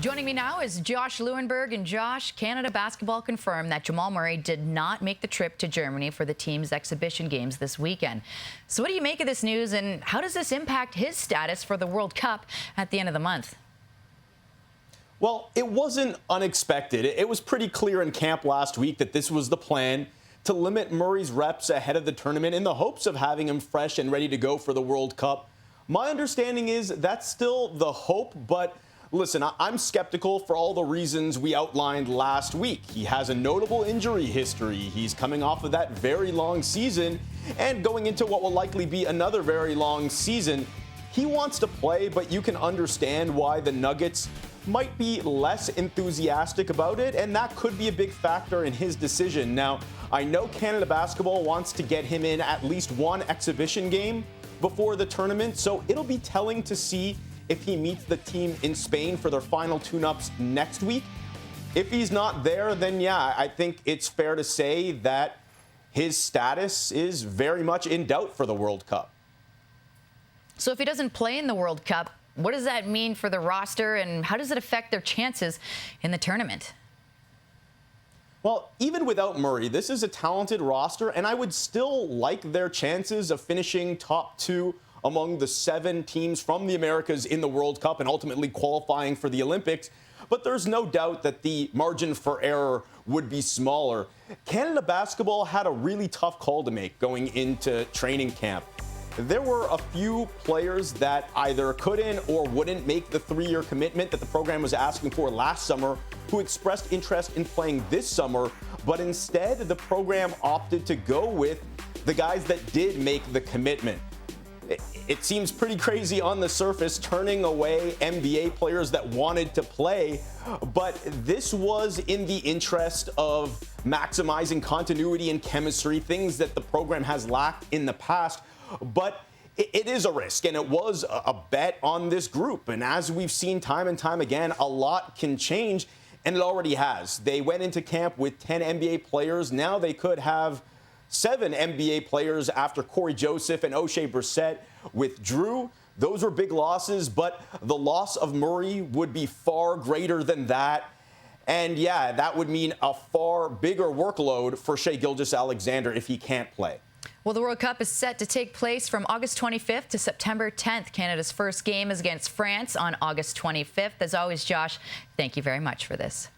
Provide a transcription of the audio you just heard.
Joining me now is Josh Lewenberg. And Josh, Canada basketball confirmed that Jamal Murray did not make the trip to Germany for the team's exhibition games this weekend. So what do you make of this news, and how does this impact his status for the World Cup at the end of the month? Well, it wasn't unexpected. It was pretty clear in camp last week that this was the plan, to limit Murray's reps ahead of the tournament in the hopes of having him fresh and ready to go for the World Cup. My understanding is that's still the hope, but listen, I'm skeptical for all the reasons we outlined last week. He has a notable injury history. He's coming off of that very long season and going into what will likely be another very long season. He wants to play, but you can understand why the Nuggets might be less enthusiastic about it, and that could be a big factor in his decision. Now, I know Canada basketball wants to get him in at least one exhibition game before the tournament, so it'll be telling to see if he meets the team in Spain for their final tune-ups next week. If he's not there, then yeah, I think it's fair to say that his status is very much in doubt for the World Cup. So if he doesn't play in the World Cup, what does that mean for the roster, and how does it affect their chances in the tournament? Well, even without Murray, this is a talented roster, and I would still like their chances of finishing top two among the 7 teams from the Americas in the World Cup and ultimately qualifying for the Olympics. But there's no doubt that the margin for error would be smaller. Canada basketball had a really tough call to make going into training camp. There were a few players that either couldn't or wouldn't make the 3-year commitment that the program was asking for last summer, who expressed interest in playing this summer, but instead the program opted to go with the guys that did make the commitment. It seems pretty crazy on the surface, turning away NBA players that wanted to play, but this was in the interest of maximizing continuity and chemistry, things that the program has lacked in the past. But it is a risk, and it was a bet on this group. And as we've seen time and time again, a lot can change, and it already has. They went into camp with 10 NBA players. Now they could have 7 NBA players after Corey Joseph and O'Shea Brissett withdrew. Those were big losses, but the loss of Murray would be far greater than that. And yeah, that would mean a far bigger workload for Shai Gilgeous-Alexander if he can't play. Well, the World Cup is set to take place from August 25th to September 10th. Canada's first game is against France on August 25th. As always, Josh, thank you very much for this.